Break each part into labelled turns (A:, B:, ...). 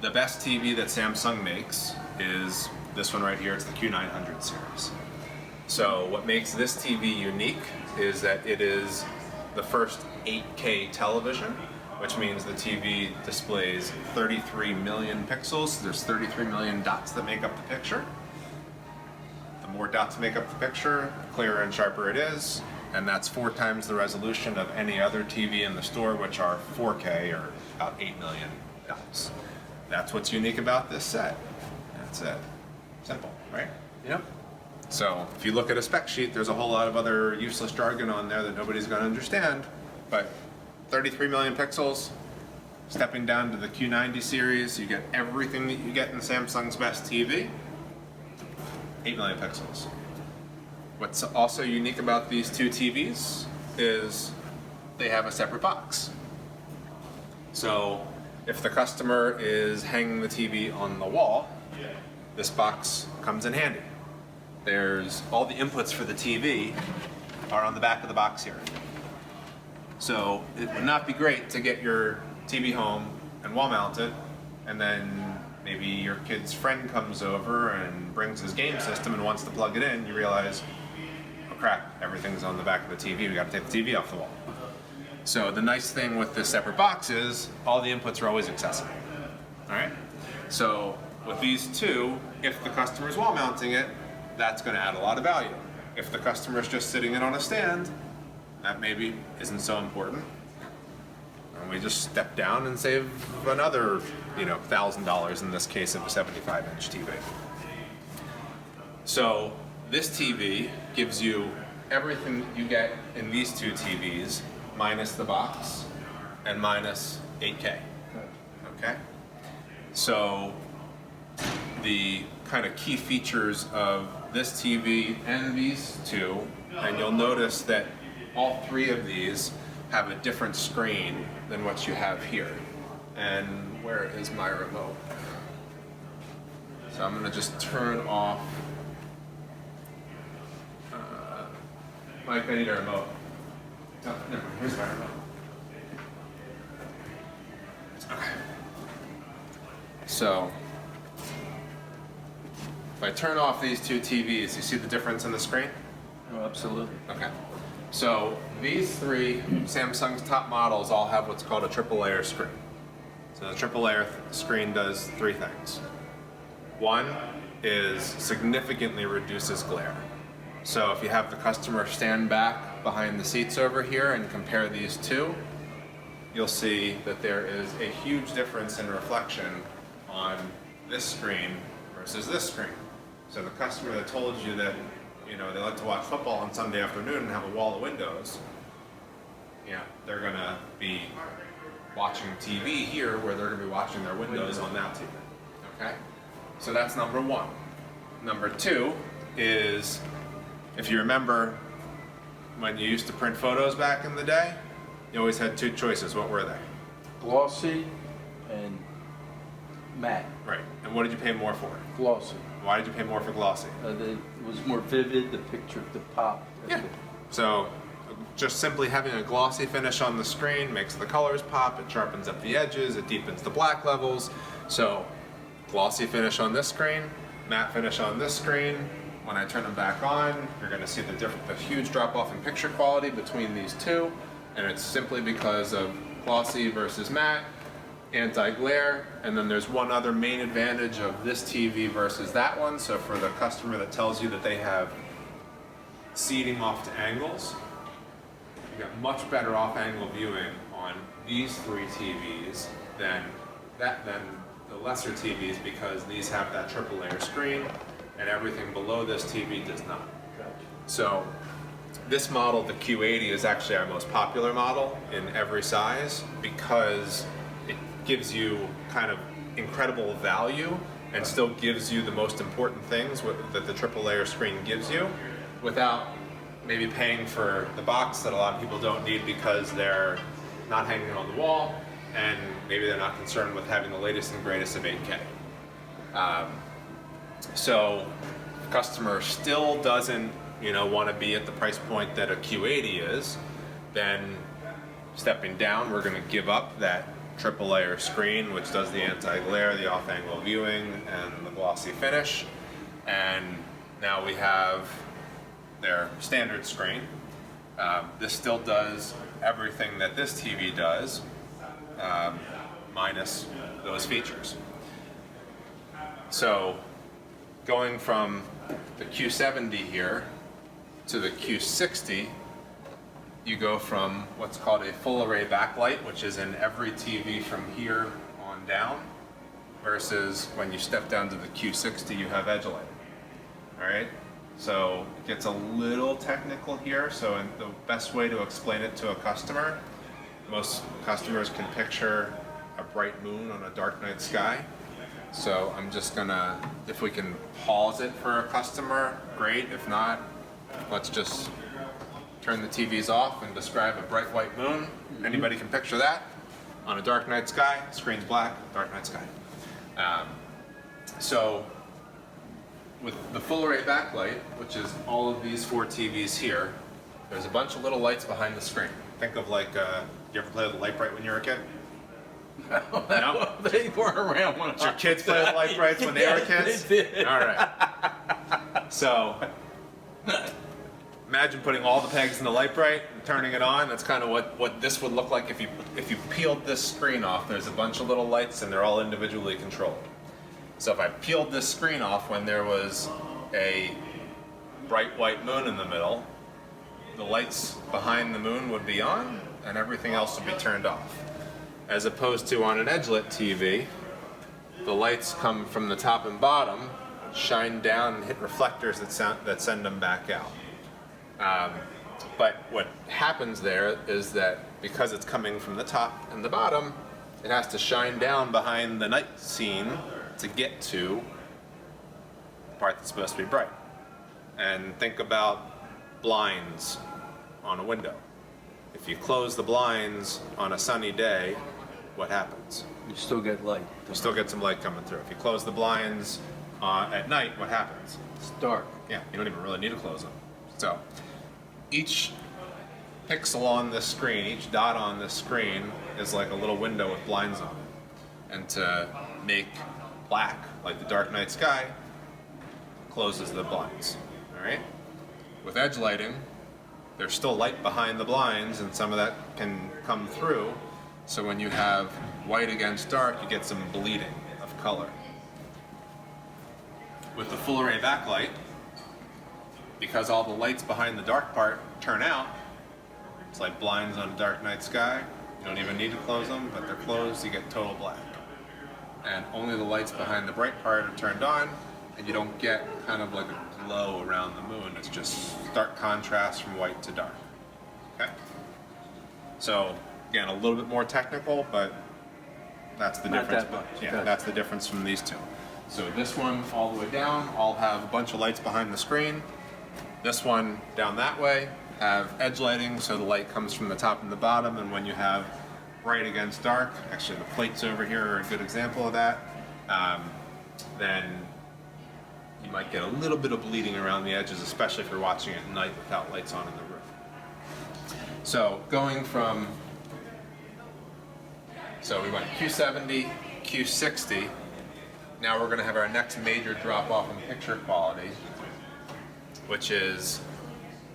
A: the best TV that Samsung makes is this one right here. It's the Q900 series. So what makes this TV unique is that it is the first 8K television, which means the TV displays 33 million pixels. There's 33 million dots that make up the picture. The more dots make up the picture, the clearer and sharper it is, and that's 4 times the resolution of any other TV in the store, which are 4K, or about 8 million dots. That's what's unique about this set. That's it. Simple, right?
B: Yep.
A: So if you look at a spec sheet, there's a whole lot of other useless jargon on there that nobody's going to understand, but 33 million pixels, stepping down to the Q90 series, you get everything that you get in Samsung's best TV, 8 million pixels. What's also unique about these two TVs is they have a separate box. So if the customer is hanging the TV on the wall, this box comes in handy. There's all the inputs for the TV are on the back of the box here. So it would not be great to get your TV home and wall mount it, and then maybe your kid's friend comes over and brings his game system and wants to plug it in. You realize, oh crap, everything's on the back of the TV. We got to take the TV off the wall. So the nice thing with this separate box is all the inputs are always accessible. All right. So with these two, if the customer's wall mounting it, that's going to add a lot of value. If the customer's just sitting it on a stand, that maybe isn't so important. And we just step down and save another, $1,000 in this case of a 75-inch TV. So this TV gives you everything you get in these two TVs, minus the box and minus 8K. Okay? So the kind of key features of this TV and these two, and you'll notice that all 3 of these have a different screen than what you have here. And where is my remote? So I'm going to just turn off. Mike, I need a remote. Oh, no, here's my remote. Okay. So if I turn off these two TVs, you see the difference in the screen?
B: Oh, absolutely.
A: Okay. So these 3 Samsung's top models all have what's called a triple layer screen. So the triple layer screen does 3 things. One is significantly reduces glare. So if you have the customer stand back behind the seats over here and compare these two, you'll see that there is a huge difference in reflection on this screen versus this screen. So the customer that told you that they like to watch football on Sunday afternoon and have a wall of windows, they're going to be watching TV here where they're going to be watching their windows on that TV. Okay? So that's number 1. Number 2 is, if you remember when you used to print photos back in the day, you always had 2 choices. What were they?
B: Glossy and matte.
A: Right. And what did you pay more for?
B: Glossy.
A: Why did you pay more for glossy?
B: It was more vivid, the picture, the pop.
A: Yeah. So just simply having a glossy finish on the screen makes the colors pop, it sharpens up the edges, it deepens the black levels. So glossy finish on this screen, matte finish on this screen. When I turn them back on, you're going to see the huge drop off in picture quality between these two, and it's simply because of glossy versus matte, anti-glare, and then there's one other main advantage of this TV versus that one. So for the customer that tells you that they have seating off to angles, you got much better off-angle viewing on these 3 TVs than the lesser TVs, because these have that triple layer screen and everything below this TV does not. So this model, the Q80, is actually our most popular model in every size because it gives you kind of incredible value and still gives you the most important things that the triple layer screen gives you without maybe paying for the box that a lot of people don't need because they're not hanging on the wall and maybe they're not concerned with having the latest and greatest of 8K. So the customer still doesn't want to be at the price point that a Q80 is, then stepping down, we're going to give up that triple layer screen, which does the anti-glare, the off-angle viewing, and the glossy finish. And now we have their standard screen. This still does everything that this TV does, minus those features. So going from the Q70 here to the Q60, you go from what's called a full array backlight, which is in every TV from here on down, versus when you step down to the Q60, you have edge lighting. All right, so it gets a little technical here. So the best way to explain it to a customer, most customers can picture a bright moon on a dark night sky. So I'm just gonna, if we can pause it for a customer, great. If not, let's just turn the TVs off and describe a bright white moon. Anybody can picture that on a dark night sky. Screen's black, dark night sky. So with the full array backlight, which is all of these 4 TVs here, there's a bunch of little lights behind the screen. Think of like, you ever play with the light bright when you were a kid? No?
B: They weren't around when
A: Did your kids play with light brights when they were kids?
B: They did.
A: All right. So imagine putting all the pegs in the light bright and turning it on. That's kind of what this would look like if you peeled this screen off. There's a bunch of little lights and they're all individually controlled. So if I peeled this screen off when there was a bright white moon in the middle, the lights behind the moon would be on and everything else would be turned off. As opposed to on an edge-lit TV, the lights come from the top and bottom, shine down and hit reflectors that send them back out. But what happens there is that because it's coming from the top and the bottom, it has to shine down behind the night scene to get to the part that's supposed to be bright. And think about blinds on a window. If you close the blinds on a sunny day, what happens?
B: You still get light.
A: You still get some light coming through. If you close the blinds at night, what happens?
B: It's dark.
A: Yeah, you don't even really need to close them. So each pixel on this screen, each dot on this screen is like a little window with blinds on it. And to make black, like the dark night sky, closes the blinds, all right? With edge lighting, there's still light behind the blinds and some of that can come through. So when you have white against dark, you get some bleeding of color. With the full array backlight, because all the lights behind the dark part turn out, it's like blinds on a dark night sky. You don't even need to close them, but they're closed, you get total black. And only the lights behind the bright part are turned on, and you don't get kind of like a glow around the moon. It's just stark contrast from white to dark. Okay? So, again, a little bit more technical, but that's the
B: Not
A: difference.
B: that much.
A: Yeah,
B: Gotcha.
A: that's the difference from these two. So this one all the way down, all have a bunch of lights behind the screen. This one down that way have edge lighting, so the light comes from the top and the bottom, and when you have bright against dark, actually the plates over here are a good example of that, then you might get a little bit of bleeding around the edges, especially if you're watching it at night without lights on in the room. So going from, so we went Q70, Q60, now we're going to have our next major drop off in picture quality, which is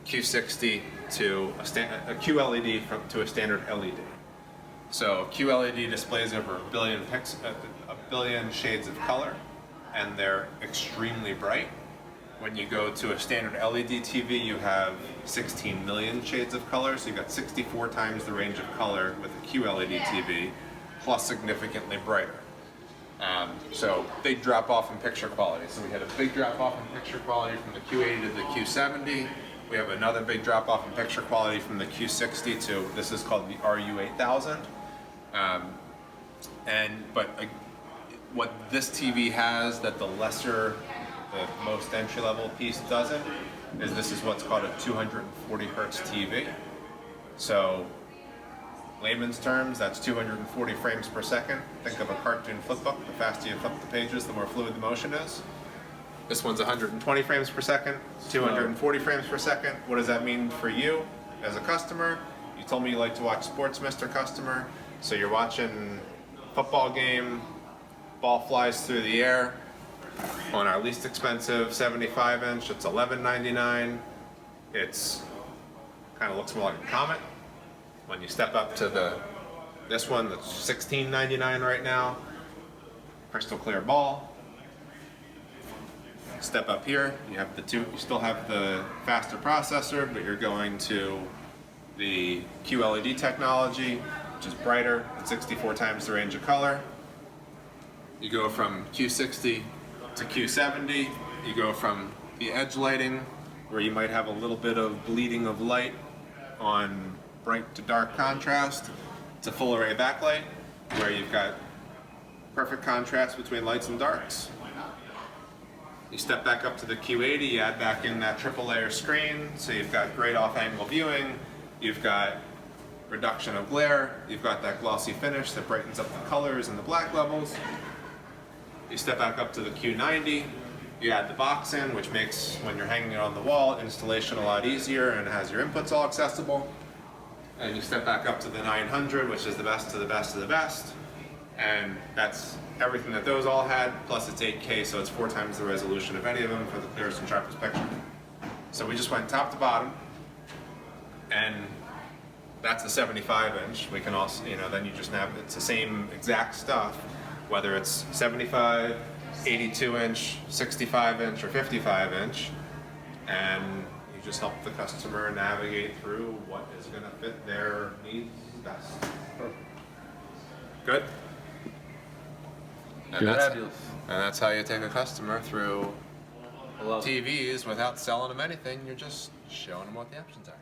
A: Q60 to a QLED to a standard LED. So QLED displays over a billion shades of color, and they're extremely bright. When you go to a standard LED TV, you have 16 million shades of color, so you've got 64 times the range of color with a QLED TV, plus significantly brighter. So big drop off in picture quality. So we had a big drop off in picture quality from the Q80 to the Q70. We have another big drop off in picture quality from the Q60 to, this is called the RU8000. What this TV has that the most entry level piece doesn't, is this is what's called a 240 hertz TV. So layman's terms, that's 240 frames per second. Think of a cartoon flipbook. The faster you flip the pages, the more fluid the motion is. This one's 120 frames per second, 240 frames per second. What does that mean for you as a customer? You told me you like to watch sports, Mr. Customer. So you're watching football game, ball flies through the air. On our least expensive 75-inch, it's $11.99. It's kind of looks more like a comet. When you step up to this one, that's $16.99 right now. Crystal clear ball. Step up here, you have you still have the faster processor, but you're going to the QLED technology, which is brighter at 64 times the range of color. You go from Q60 to Q70. You go from the edge lighting, where you might have a little bit of bleeding of light on bright to dark contrast, to full array backlight, where you've got perfect contrast between lights and darks. You step back up to the Q80, you add back in that triple layer screen, so you've got great off-angle viewing, you've got reduction of glare, you've got that glossy finish that brightens up the colors and the black levels. You step back up to the Q90, you add the box in, which makes, when you're hanging it on the wall, installation a lot easier and has your inputs all accessible. And you step back up to the 900, which is the best of the best of the best. And that's everything that those all had, plus it's 8K, so it's 4 times the resolution of any of them for the clearest and sharpest picture. So we just went top to bottom, and that's the 75-inch. We can also, then you just have, it's the same exact stuff, whether it's 75, 82-inch, 65-inch, or 55-inch, and you just help the customer navigate through what is going to fit their needs best. Good? And that's how you take a customer through TVs without selling them anything. You're just showing them what the options are.